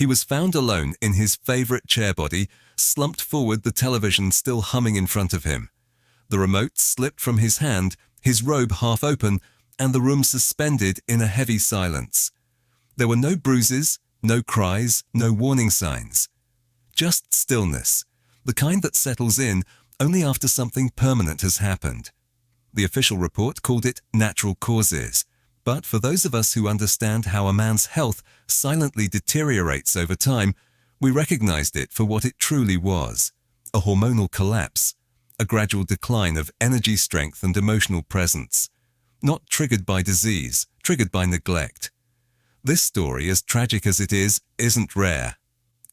He was found alone in his favorite chair body, slumped forward, the television still humming in front of him. The remote slipped from his hand, his robe half open, and the room suspended in a heavy silence. There were no bruises, no cries, no warning signs. Just stillness, the kind that settles in only after something permanent has happened. The official report called it natural causes, but for those of us who understand how a man's health silently deteriorates over time, we recognized it for what it truly was: a hormonal collapse, a gradual decline of energy, strength, and emotional presence, not triggered by disease, triggered by neglect. This story, as tragic as it is, isn't rare.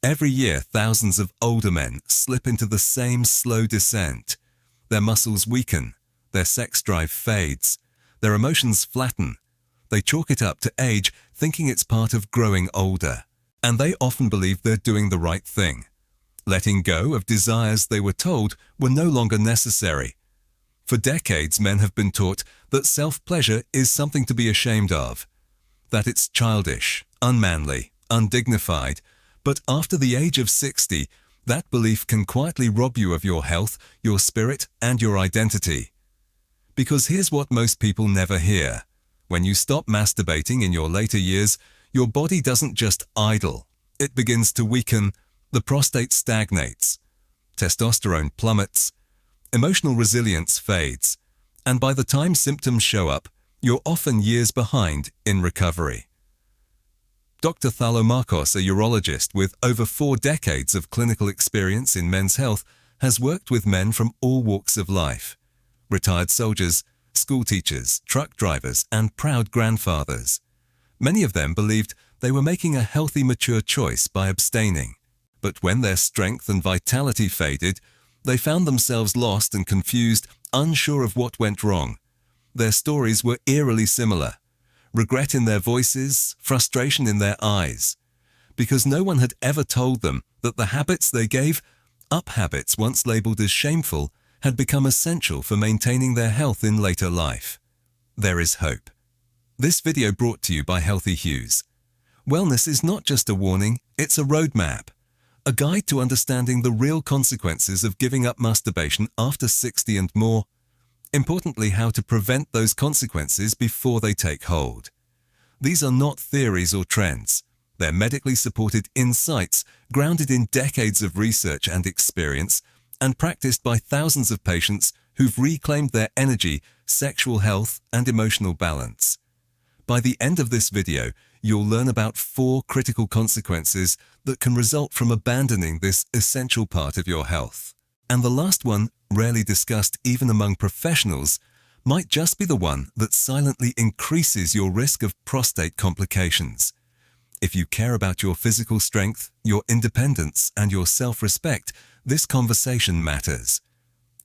Every year, thousands of older men slip into the same slow descent. Their muscles weaken, their sex drive fades, their emotions flatten. They chalk it up to age, thinking it's part of growing older. And they often believe they're doing the right thing. Letting go of desires they were told were no longer necessary. For decades, men have been taught that self-pleasure is something to be ashamed of, that it's childish, unmanly, undignified. But after the age of 60, that belief can quietly rob you of your health, your spirit, and your identity. Because here's what most people never hear. When you stop masturbating in your later years, your body doesn't just idle. It begins to weaken, the prostate stagnates, testosterone plummets, emotional resilience fades, and by the time symptoms show up, you're often years behind in recovery. Dr. Thalo Markos, a urologist with over 4 decades of clinical experience in men's health, has worked with men from all walks of life: retired soldiers, school teachers, truck drivers, and proud grandfathers. Many of them believed they were making a healthy, mature choice by abstaining. But when their strength and vitality faded, they found themselves lost and confused, unsure of what went wrong. Their stories were eerily similar: regret in their voices, frustration in their eyes, because no one had ever told them that the habits they gave up, habits once labeled as shameful, had become essential for maintaining their health in later life. There is hope. This video brought to you by Healthy Hues. Wellness is not just a warning, it's a roadmap, a guide to understanding the real consequences of giving up masturbation after 60 and more. Importantly, how to prevent those consequences before they take hold. These are not theories or trends. They're medically supported insights grounded in decades of research and experience, and practiced by thousands of patients who've reclaimed their energy, sexual health, and emotional balance. By the end of this video, you'll learn about 4 critical consequences that can result from abandoning this essential part of your health. And the last one, rarely discussed even among professionals, might just be the one that silently increases your risk of prostate complications. If you care about your physical strength, your independence, and your self-respect, this conversation matters.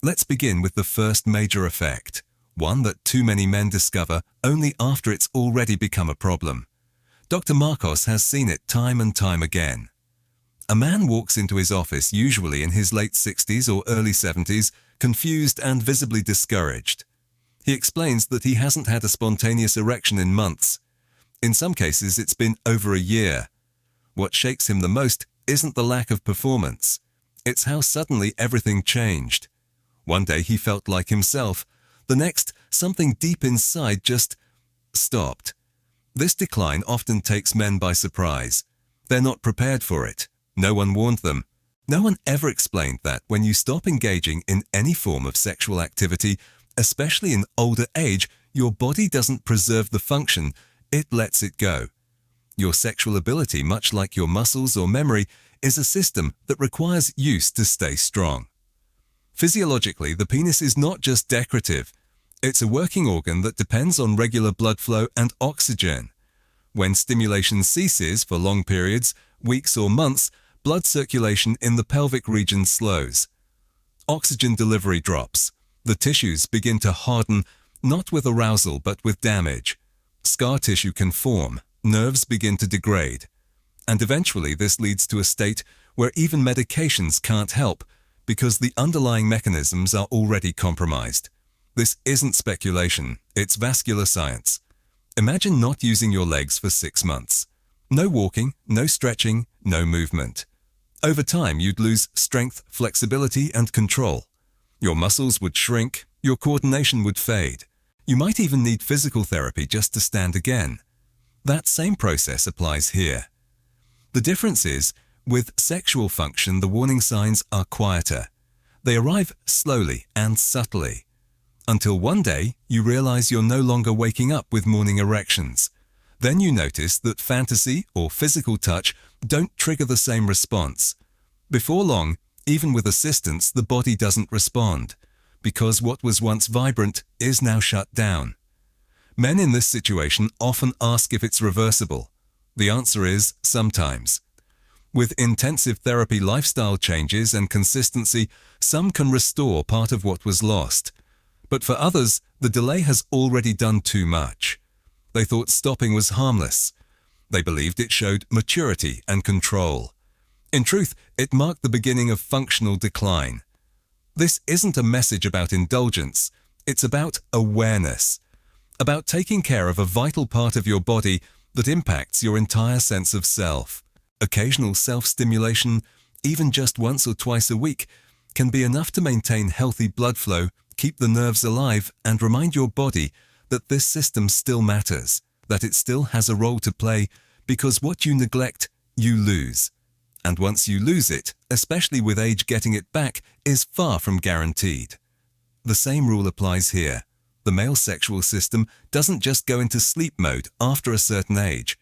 Let's begin with the first major effect, one that too many men discover only after it's already become a problem. Dr. Markos has seen it time and time again. A man walks into his office, usually in his late 60s or early 70s, confused and visibly discouraged. He explains that he hasn't had a spontaneous erection in months. In some cases, it's been over a year. What shakes him the most isn't the lack of performance. It's how suddenly everything changed. One day he felt like himself. The next, something deep inside just stopped. This decline often takes men by surprise. They're not prepared for it. No one warned them. No one ever explained that when you stop engaging in any form of sexual activity, especially in older age, your body doesn't preserve the function, it lets it go. Your sexual ability, much like your muscles or memory, is a system that requires use to stay strong. Physiologically, the penis is not just decorative. It's a working organ that depends on regular blood flow and oxygen. When stimulation ceases for long periods, weeks or months, blood circulation in the pelvic region slows. Oxygen delivery drops. The tissues begin to harden, not with arousal but with damage. Scar tissue can form, nerves begin to degrade. And eventually this leads to a state where even medications can't help because the underlying mechanisms are already compromised. This isn't speculation, it's vascular science. Imagine not using your legs for 6 months. No walking, no stretching, no movement. Over time, you'd lose strength, flexibility, and control. Your muscles would shrink, your coordination would fade. You might even need physical therapy just to stand again. That same process applies here. The difference is, with sexual function, the warning signs are quieter. They arrive slowly and subtly, until one day you realize you're no longer waking up with morning erections. Then you notice that fantasy or physical touch don't trigger the same response. Before long, even with assistance, the body doesn't respond, because what was once vibrant is now shut down. Men in this situation often ask if it's reversible. The answer is sometimes. With intensive therapy, lifestyle changes, and consistency, some can restore part of what was lost. But for others, the delay has already done too much. They thought stopping was harmless. They believed it showed maturity and control. In truth, it marked the beginning of functional decline. This isn't a message about indulgence, it's about awareness, about taking care of a vital part of your body that impacts your entire sense of self. Occasional self-stimulation, even just once or twice a week, can be enough to maintain healthy blood flow, keep the nerves alive, and remind your body that this system still matters, that it still has a role to play, because what you neglect, you lose. And once you lose it, especially with age, getting it back is far from guaranteed. The same rule applies here. The male sexual system doesn't just go into sleep mode after a certain age.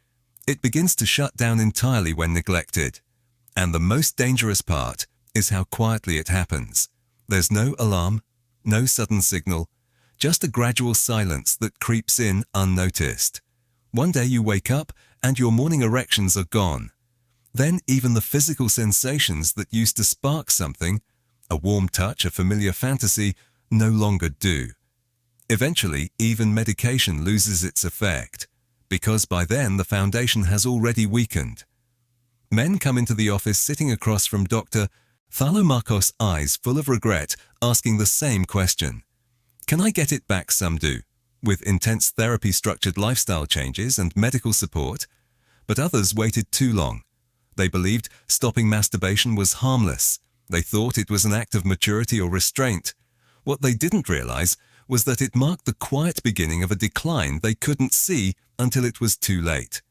It begins to shut down entirely when neglected. And the most dangerous part is how quietly it happens. There's no alarm, no sudden signal, just a gradual silence that creeps in unnoticed. One day you wake up and your morning erections are gone. Then even the physical sensations that used to spark something, a warm touch, a familiar fantasy, no longer do. Eventually, even medication loses its effect, because by then the foundation has already weakened. Men come into the office sitting across from Dr. Thalo Markos, eyes full of regret, asking the same question. Can I get it back? Some do, with intense therapy, structured lifestyle changes, and medical support. But others waited too long. They believed stopping masturbation was harmless. They thought it was an act of maturity or restraint. What they didn't realize was that it marked the quiet beginning of a decline they couldn't see until it was too late.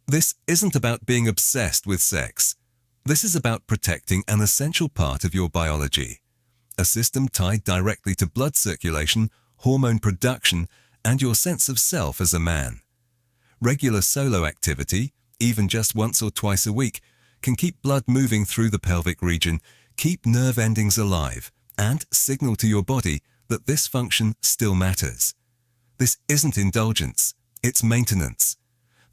This isn't about being obsessed with sex. This is about protecting an essential part of your biology, a system tied directly to blood circulation, hormone production, and your sense of self as a man. Regular solo activity, even just once or twice a week, can keep blood moving through the pelvic region, keep nerve endings alive, and signal to your body that this function still matters. This isn't indulgence, it's maintenance.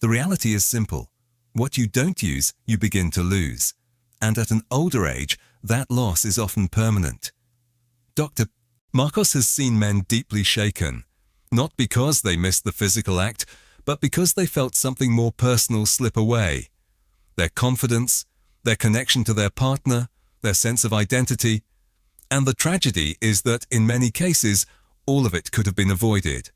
The reality is simple. What you don't use, you begin to lose. And at an older age, that loss is often permanent. Dr. Markos has seen men deeply shaken, not because they missed the physical act, but because they felt something more personal slip away. Their confidence, their connection to their partner, their sense of identity. And the tragedy is that in many cases, all of it could have been avoided.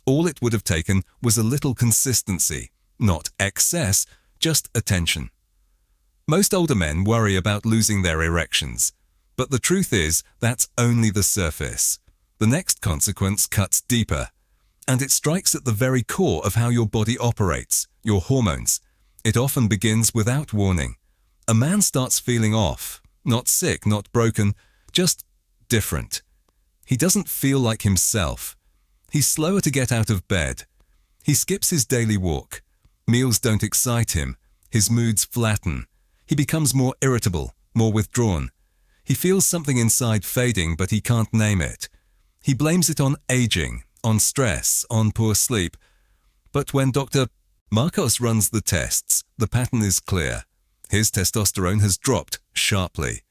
All it would have taken was a little consistency, not excess, just attention. Most older men worry about losing their erections, but the truth is that's only the surface. The next consequence cuts deeper, and it strikes at the very core of how your body operates, your hormones. It often begins without warning. A man starts feeling off, not sick, not broken, just different. He doesn't feel like himself. He's slower to get out of bed. He skips his daily walk. Meals don't excite him. His moods flatten. He becomes more irritable, more withdrawn. He feels something inside fading, but he can't name it. He blames it on aging, on stress, on poor sleep. But when Dr. Markos runs the tests, the pattern is clear. His testosterone has dropped sharply.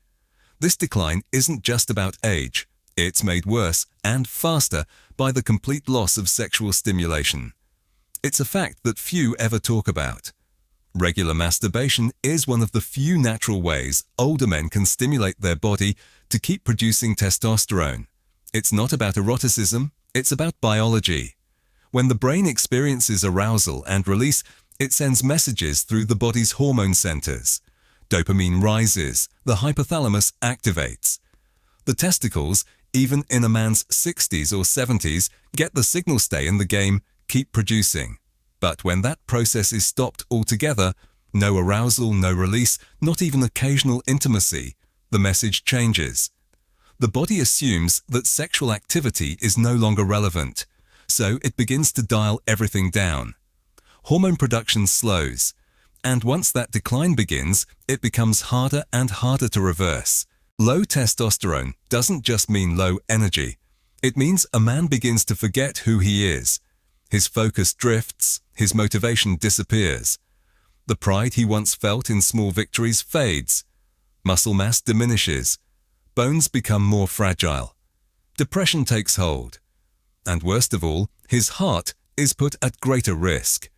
This decline isn't just about age. It's made worse and faster by the complete loss of sexual stimulation. It's a fact that few ever talk about. Regular masturbation is one of the few natural ways older men can stimulate their body to keep producing testosterone. It's not about eroticism, it's about biology. When the brain experiences arousal and release, it sends messages through the body's hormone centers. Dopamine rises, the hypothalamus activates. The testicles, even in a man's 60s or 70s, get the signal stay in the game, keep producing. But when that process is stopped altogether, no arousal, no release, not even occasional intimacy, the message changes. The body assumes that sexual activity is no longer relevant, so it begins to dial everything down. Hormone production slows, and once that decline begins, it becomes harder and harder to reverse. Low testosterone doesn't just mean low energy. It means a man begins to forget who he is. His focus drifts, his motivation disappears. The pride he once felt in small victories fades. Muscle mass diminishes. Bones become more fragile. Depression takes hold. And worst of all, his heart is put at greater risk.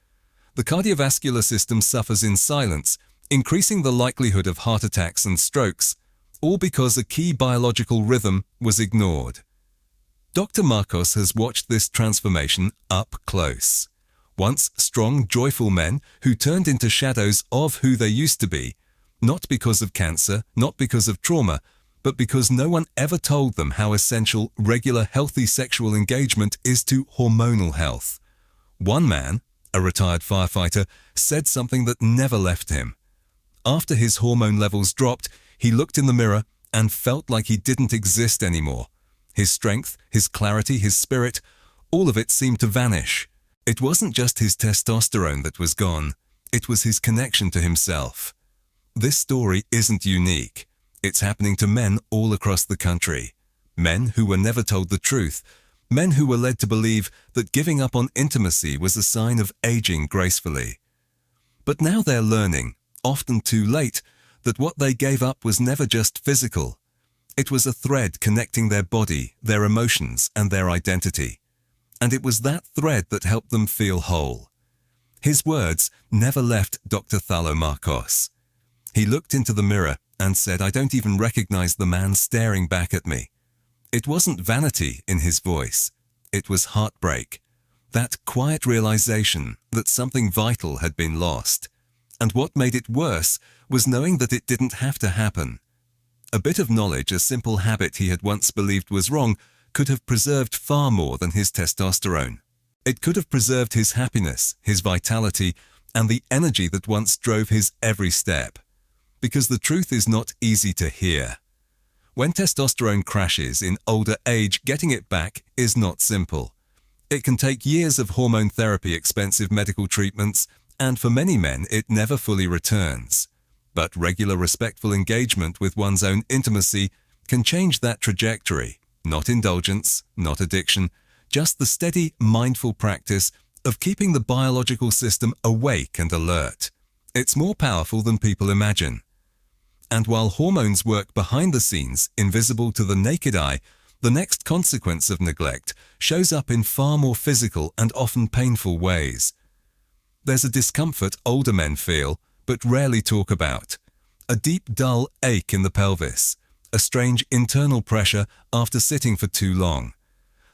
The cardiovascular system suffers in silence, increasing the likelihood of heart attacks and strokes, all because a key biological rhythm was ignored. Dr. Markos has watched this transformation up close. Once strong, joyful men who turned into shadows of who they used to be, not because of cancer, not because of trauma, but because no one ever told them how essential regular healthy sexual engagement is to hormonal health. One man, a retired firefighter, said something that never left him. After his hormone levels dropped, he looked in the mirror and felt like he didn't exist anymore. His strength, his clarity, his spirit, all of it seemed to vanish. It wasn't just his testosterone that was gone, it was his connection to himself. This story isn't unique. It's happening to men all across the country. Men who were never told the truth. Men who were led to believe that giving up on intimacy was a sign of aging gracefully. But now they're learning, often too late, that what they gave up was never just physical. It was a thread connecting their body, their emotions, and their identity. And it was that thread that helped them feel whole. His words never left Dr. Thalo Markos. He looked into the mirror and said, "I don't even recognize the man staring back at me." It wasn't vanity in his voice. It was heartbreak. That quiet realization that something vital had been lost. And what made it worse was knowing that it didn't have to happen. A bit of knowledge, a simple habit he had once believed was wrong, could have preserved far more than his testosterone. It could have preserved his happiness, his vitality, and the energy that once drove his every step. Because the truth is not easy to hear. When testosterone crashes in older age, getting it back is not simple. It can take years of hormone therapy, expensive medical treatments, and for many men it never fully returns. But regular respectful engagement with one's own intimacy can change that trajectory. Not indulgence, not addiction, just the steady, mindful practice of keeping the biological system awake and alert. It's more powerful than people imagine. And while hormones work behind the scenes, invisible to the naked eye, the next consequence of neglect shows up in far more physical and often painful ways. There's a discomfort older men feel, but rarely talk about. A deep, dull ache in the pelvis. A strange internal pressure after sitting for too long.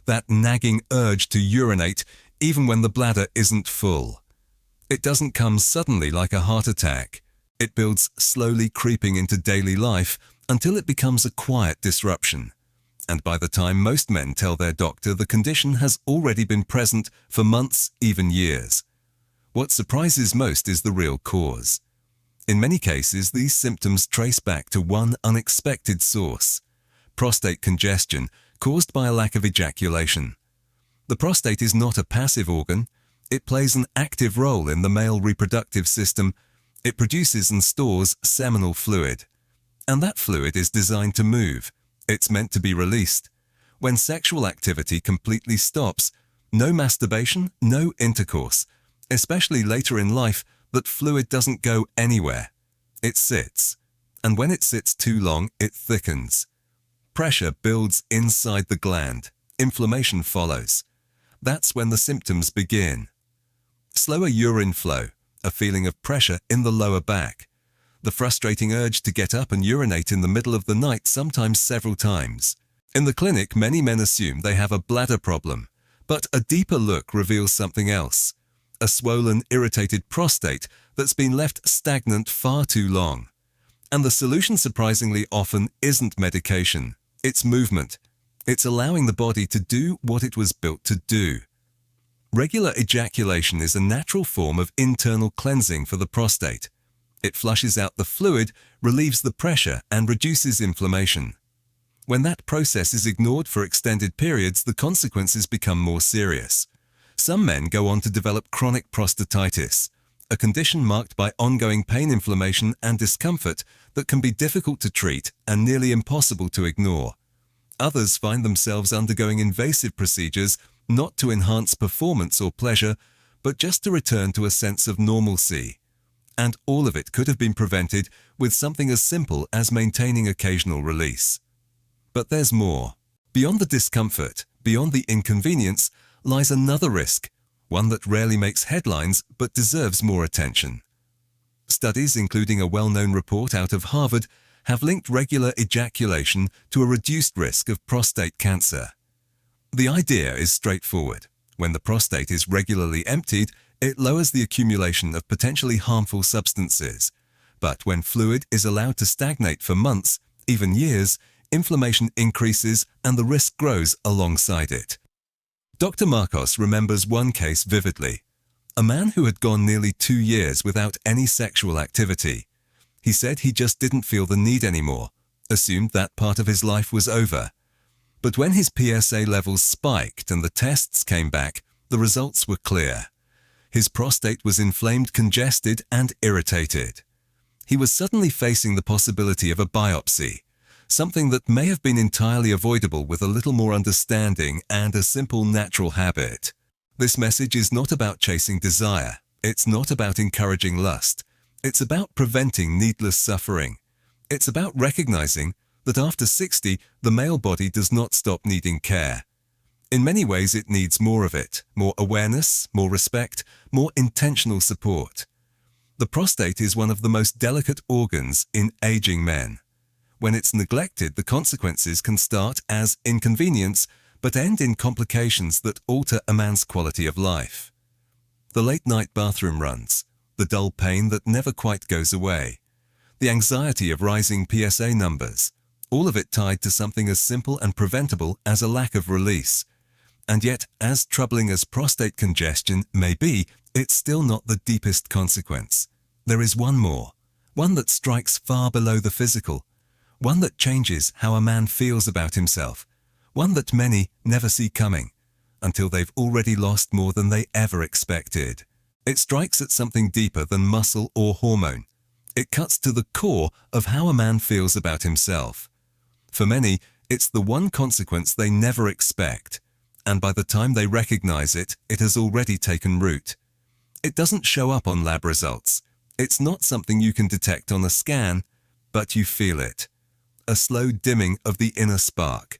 That nagging urge to urinate even when the bladder isn't full. It doesn't come suddenly like a heart attack. It builds slowly, creeping into daily life until it becomes a quiet disruption. And by the time most men tell their doctor, the condition has already been present for months, even years. What surprises most is the real cause. In many cases, these symptoms trace back to one unexpected source: prostate congestion caused by a lack of ejaculation. The prostate is not a passive organ. It plays an active role in the male reproductive system. It produces and stores seminal fluid. And that fluid is designed to move. It's meant to be released. When sexual activity completely stops, no masturbation, no intercourse, especially later in life, that fluid doesn't go anywhere. It sits. And when it sits too long, it thickens. Pressure builds inside the gland. Inflammation follows. That's when the symptoms begin. Slower urine flow, a feeling of pressure in the lower back. The frustrating urge to get up and urinate in the middle of the night, sometimes several times. In the clinic, many men assume they have a bladder problem, but a deeper look reveals something else. A swollen, irritated prostate that's been left stagnant far too long. And the solution surprisingly often isn't medication, it's movement. It's allowing the body to do what it was built to do. Regular ejaculation is a natural form of internal cleansing for the prostate. It flushes out the fluid, relieves the pressure, and reduces inflammation. When that process is ignored for extended periods, the consequences become more serious. Some men go on to develop chronic prostatitis, a condition marked by ongoing pain, inflammation, and discomfort that can be difficult to treat and nearly impossible to ignore. Others find themselves undergoing invasive procedures not to enhance performance or pleasure, but just to return to a sense of normalcy. And all of it could have been prevented with something as simple as maintaining occasional release. But there's more. Beyond the discomfort, beyond the inconvenience, lies another risk, one that rarely makes headlines but deserves more attention. Studies, including a well-known report out of Harvard, have linked regular ejaculation to a reduced risk of prostate cancer. The idea is straightforward. When the prostate is regularly emptied, it lowers the accumulation of potentially harmful substances. But when fluid is allowed to stagnate for months, even years, inflammation increases and the risk grows alongside it. Dr. Markos remembers one case vividly. A man who had gone nearly 2 years without any sexual activity. He said he just didn't feel the need anymore, assumed that part of his life was over. But when his PSA levels spiked and the tests came back, the results were clear. His prostate was inflamed, congested, and irritated. He was suddenly facing the possibility of a biopsy, something that may have been entirely avoidable with a little more understanding and a simple natural habit. This message is not about chasing desire. It's not about encouraging lust. It's about preventing needless suffering. It's about recognizing that after 60, the male body does not stop needing care. In many ways, it needs more of it, more awareness, more respect, more intentional support. The prostate is one of the most delicate organs in aging men. When it's neglected, the consequences can start as inconvenience, but end in complications that alter a man's quality of life. The late-night bathroom runs, the dull pain that never quite goes away, the anxiety of rising PSA numbers, all of it tied to something as simple and preventable as a lack of release. And yet, as troubling as prostate congestion may be, it's still not the deepest consequence. There is one more, one that strikes far below the physical, one that changes how a man feels about himself, one that many never see coming, until they've already lost more than they ever expected. It strikes at something deeper than muscle or hormone. It cuts to the core of how a man feels about himself. For many, it's the one consequence they never expect, and by the time they recognize it, it has already taken root. It doesn't show up on lab results. It's not something you can detect on a scan, but you feel it. A slow dimming of the inner spark,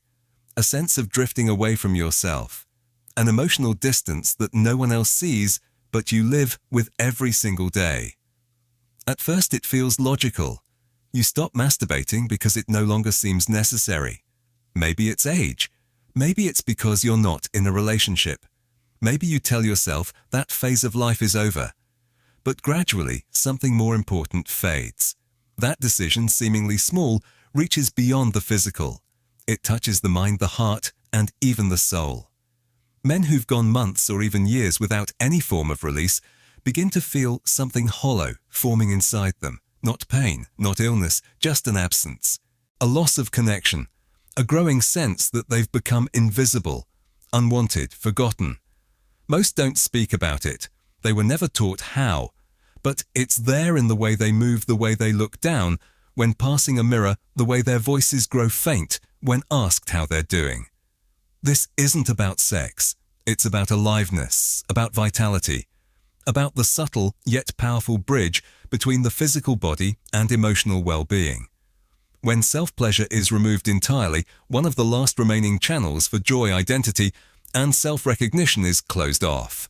a sense of drifting away from yourself, an emotional distance that no one else sees, but you live with every single day. At first it feels logical. You stop masturbating because it no longer seems necessary. Maybe it's age. Maybe it's because you're not in a relationship. Maybe you tell yourself that phase of life is over. But gradually, something more important fades. That decision, seemingly small, reaches beyond the physical. It touches the mind, the heart, and even the soul. Men who've gone months or even years without any form of release begin to feel something hollow forming inside them. Not pain, not illness, just an absence. A loss of connection. A growing sense that they've become invisible, unwanted, forgotten. Most don't speak about it. They were never taught how. But it's there in the way they move, the way they look down, when passing a mirror, the way their voices grow faint when asked how they're doing. This isn't about sex. It's about aliveness, about vitality, about the subtle yet powerful bridge between the physical body and emotional well-being. When self-pleasure is removed entirely, one of the last remaining channels for joy, identity, and self-recognition is closed off.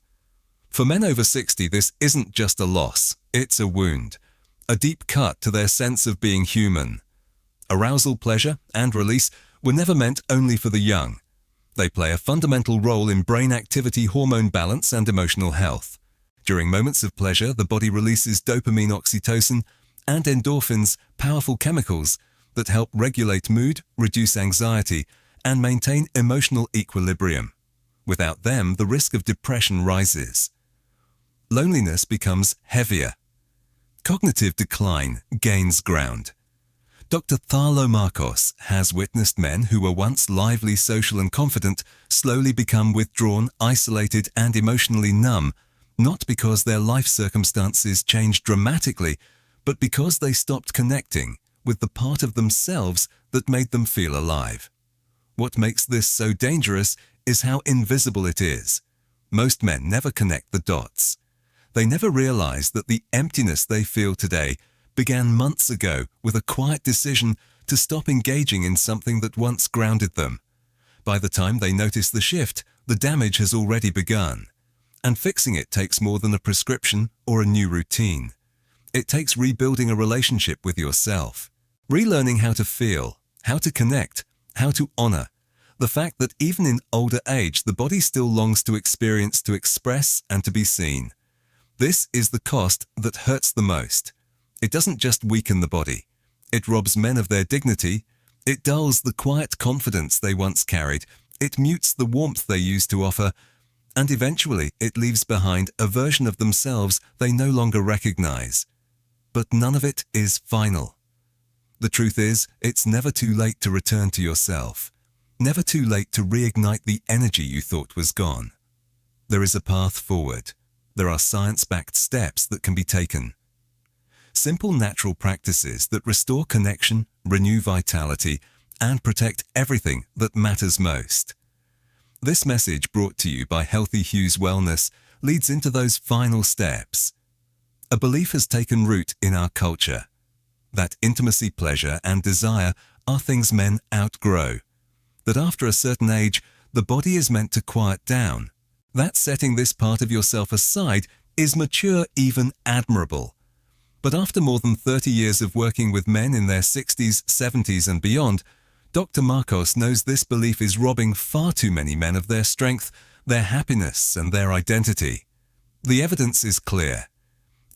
For men over 60, this isn't just a loss, it's a wound, a deep cut to their sense of being human. Arousal, pleasure, and release were never meant only for the young. They play a fundamental role in brain activity, hormone balance, and emotional health. During moments of pleasure, the body releases dopamine, oxytocin, and endorphins, powerful chemicals that help regulate mood, reduce anxiety, and maintain emotional equilibrium. Without them, the risk of depression rises. Loneliness becomes heavier. Cognitive decline gains ground. Dr. Thalo Markos has witnessed men who were once lively, social, and confident slowly become withdrawn, isolated, and emotionally numb, not because their life circumstances changed dramatically, but because they stopped connecting with the part of themselves that made them feel alive. What makes this so dangerous is how invisible it is. Most men never connect the dots. They never realize that the emptiness they feel today began months ago with a quiet decision to stop engaging in something that once grounded them. By the time they notice the shift, the damage has already begun. And fixing it takes more than a prescription or a new routine. It takes rebuilding a relationship with yourself, relearning how to feel, how to connect, how to honor the fact that even in older age, the body still longs to experience, to express, and to be seen. This is the cost that hurts the most. It doesn't just weaken the body. It robs men of their dignity. It dulls the quiet confidence they once carried. It mutes the warmth they used to offer. And eventually, it leaves behind a version of themselves they no longer recognize. But none of it is final. The truth is, it's never too late to return to yourself. Never too late to reignite the energy you thought was gone. There is a path forward. There are science-backed steps that can be taken. Simple natural practices that restore connection, renew vitality, and protect everything that matters most. This message, brought to you by Healthy Hues Wellness, leads into those final steps. A belief has taken root in our culture that intimacy, pleasure, and desire are things men outgrow. That after a certain age, the body is meant to quiet down. That setting this part of yourself aside is mature, even admirable. But after more than 30 years of working with men in their 60s, 70s, and beyond, Dr. Markos knows this belief is robbing far too many men of their strength, their happiness, and their identity. The evidence is clear.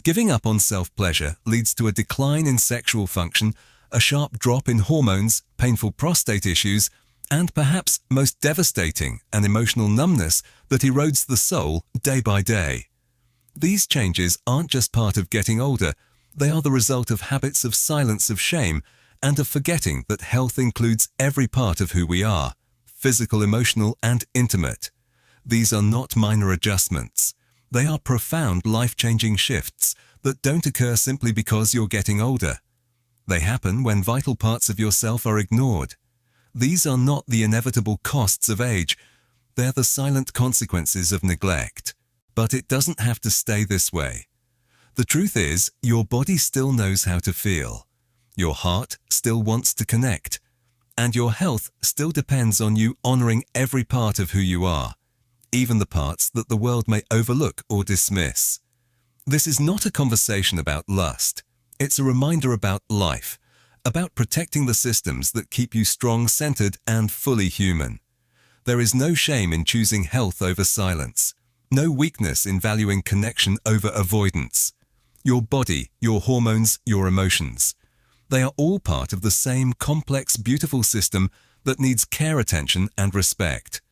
Giving up on self-pleasure leads to a decline in sexual function, a sharp drop in hormones, painful prostate issues, and perhaps most devastating, an emotional numbness that erodes the soul day by day. These changes aren't just part of getting older, they are the result of habits of silence, of shame, and of forgetting that health includes every part of who we are, physical, emotional, and intimate. These are not minor adjustments. They are profound, life-changing shifts that don't occur simply because you're getting older. They happen when vital parts of yourself are ignored. These are not the inevitable costs of age. They're the silent consequences of neglect. But it doesn't have to stay this way. The truth is, your body still knows how to feel. Your heart still wants to connect. And your health still depends on you honoring every part of who you are, even the parts that the world may overlook or dismiss. This is not a conversation about lust. It's a reminder about life, about protecting the systems that keep you strong, centered, and fully human. There is no shame in choosing health over silence, no weakness in valuing connection over avoidance. Your body, your hormones, your emotions, they are all part of the same complex, beautiful system that needs care, attention, and respect.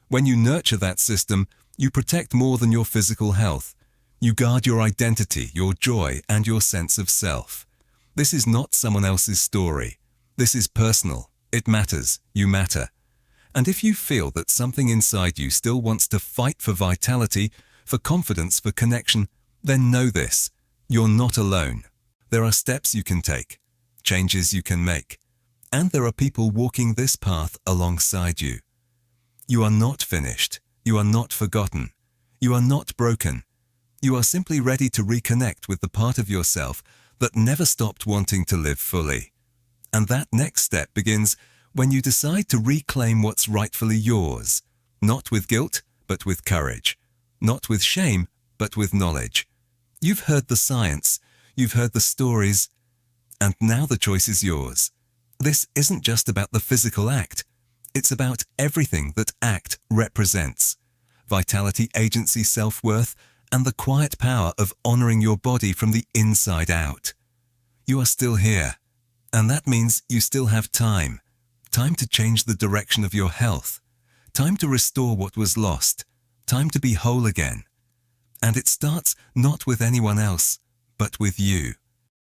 When you nurture that system, you protect more than your physical health. You guard your identity, your joy, and your sense of self. This is not someone else's story. This is personal. It matters. You matter. And if you feel that something inside you still wants to fight for vitality, for confidence, for connection, then know this. You're not alone. There are steps you can take, changes you can make, and there are people walking this path alongside you. You are not finished. You are not forgotten. You are not broken. You are simply ready to reconnect with the part of yourself that never stopped wanting to live fully. And that next step begins when you decide to reclaim what's rightfully yours, not with guilt, but with courage, not with shame, but with knowledge. You've heard the science, you've heard the stories, and now the choice is yours. This isn't just about the physical act. It's about everything that ACT represents: vitality, agency, self-worth, and the quiet power of honoring your body from the inside out. You are still here. And that means you still have time. Time to change the direction of your health. Time to restore what was lost. Time to be whole again. And it starts not with anyone else, but with you.